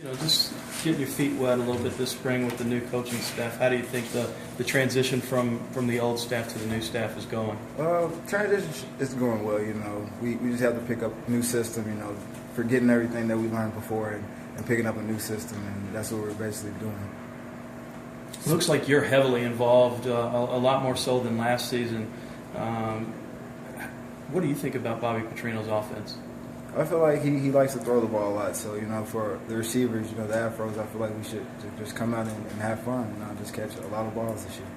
Just getting your feet wet a little bit this spring with the new coaching staff. How do you think the transition from the old staff to the new staff is going? Transition is going well. We just have to pick up a new system. Forgetting everything that we learned before and picking up a new system, and that's what we're basically doing. It looks like you're heavily involved, a lot more so than last season. What do you think about Bobby Petrino's offense? I feel like he likes to throw the ball a lot. So, for the receivers, the afros, I feel like we should just come out and have fun, just catch a lot of balls this year.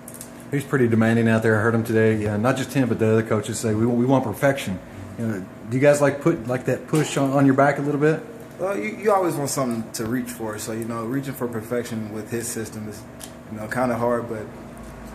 He's pretty demanding out there. I heard him today. Yeah, not just him, but the other coaches say we want perfection. Do you guys like that push on your back a little bit? Well, you always want something to reach for. So, reaching for perfection with his system is, kind of hard, but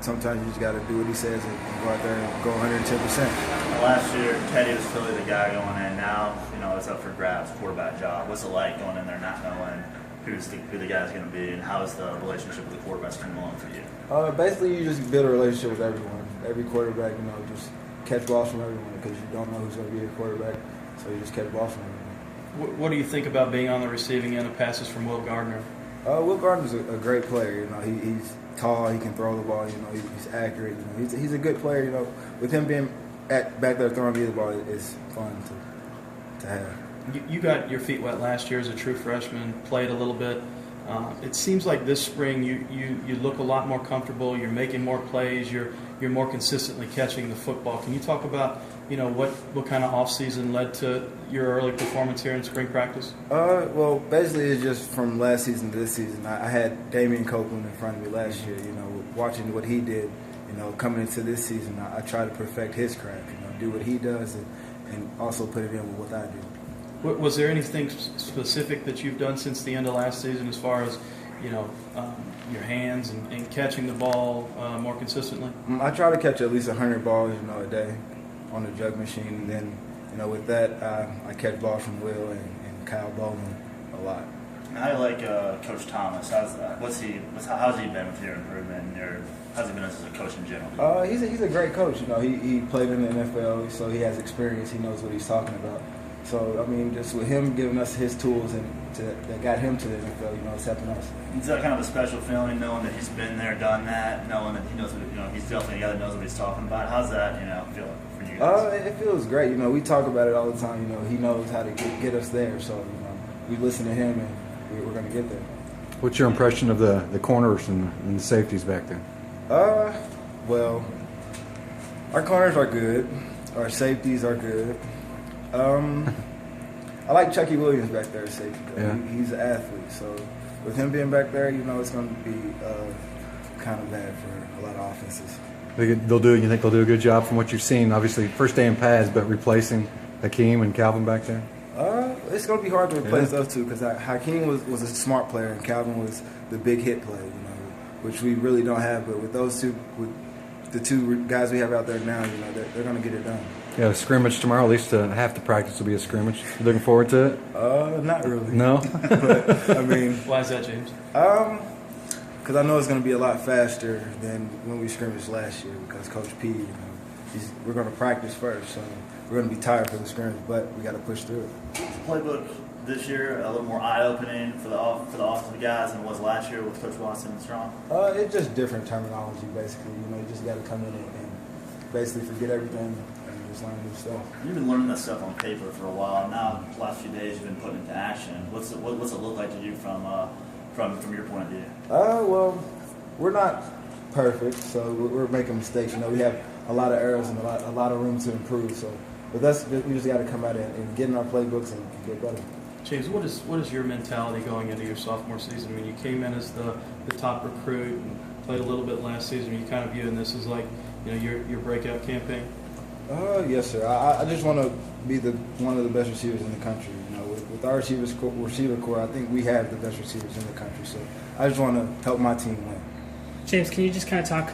sometimes you just got to do what he says and go out there and go 110%. Last year, Teddy was clearly the guy going in. Now, it's up for grabs, quarterback job. What's it like going in there not knowing who the guy's going to be, and how is the relationship with the quarterback been going for you? Basically, you just build a relationship with everyone. Every quarterback, just catch balls from everyone because you don't know who's going to be your quarterback, so you just catch balls from everyone. What do you think about being on the receiving end of passes from Will Gardner? Will Gardner's a great player. He's tall, he can throw the ball. He's accurate. He's a good player. With him being back there throwing me the ball, it's fun to have. You got your feet wet last year as a true freshman. Played a little bit. It seems like this spring you look a lot more comfortable. You're making more plays. You're more consistently catching the football. Can you talk about what kind of offseason led to your early performance here in spring practice? Well, basically it's just from last season to this season. I had Damian Copeland in front of me last year. Watching what he did, coming into this season, I try to perfect his craft. Do what he does and also put it in with what I do. Was there anything specific that you've done since the end of last season as far as your hands and catching the ball more consistently? I try to catch at least 100 balls, a day on the jug machine. And then, with that, I catch balls from Will and Kyle Bowman a lot. How do you like Coach Thomas? How's he been with your improvement? How's he been as a coach in general? He's a great coach. He played in the NFL, so he has experience. He knows what he's talking about. So, just with him giving us his tools that got him to the NFL, it's helping us. Is that kind of a special feeling, knowing that he's been there, done that, knowing that he knows what, he's definitely a guy that knows what he's talking about? How's that, feel for you guys? It feels great. We talk about it all the time. He knows how to get us there. So, we listen to him, and we're going to get there. What's your impression of the corners and the safeties back there? Well, our corners are good. Our safeties are good. I like Chucky Williams back there at safety. Yeah. He's an athlete, so with him being back there, it's going to be kind of bad for a lot of offenses. You think they'll do a good job from what you've seen? Obviously, first day in pads, but replacing Hakeem and Calvin back there? It's going to be hard to replace those two because Hakeem was a smart player and Calvin was the big hit player, which we really don't have. But with those two, with the two guys we have out there now, they're going to get it done. Yeah, a scrimmage tomorrow. At least half the practice will be a scrimmage. You looking forward to it? Not really. No? But, why is that, James? Because I know it's going to be a lot faster than when we scrimmaged last year because Coach P, we're going to practice first. So we're going to be tired for the scrimmage, but we got to push through it. The playbook this year a little more eye-opening for the offensive guys than it was last year with Coach Watson and Strong? It's just different terminology, basically. You just got to come in and basically forget everything and just learn new stuff. You've been learning that stuff on paper for a while, and now the last few days you've been putting it into action. What's it look like to you from your point of view? Well, we're not perfect, so we're making mistakes. We have a lot of errors and a lot of room to improve. So, but we just got to come out and get in our playbooks and get better. James, what is your mentality going into your sophomore season? You came in as the top recruit and played a little bit last season. Are you kind of viewing this as like your breakout campaign? Yes, sir. I just want to be one of the best receivers in the country. With our receiver core, I think we have the best receivers in the country. So I just want to help my team win. James, can you just kind of talk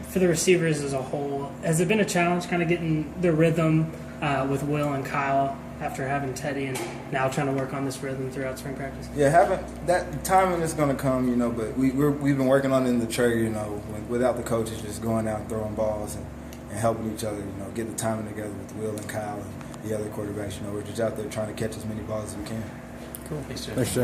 for the receivers as a whole? Has it been a challenge kind of getting the rhythm with Will and Kyle after having Teddy and now trying to work on this rhythm throughout spring practice? Yeah, that timing is going to come, but we've been working on it in the trade, without the coaches just going out and throwing balls and helping each other, get the timing together with Will and Kyle and the other quarterbacks. We're just out there trying to catch as many balls as we can. Cool. Thanks, Jay. Thanks, Jay.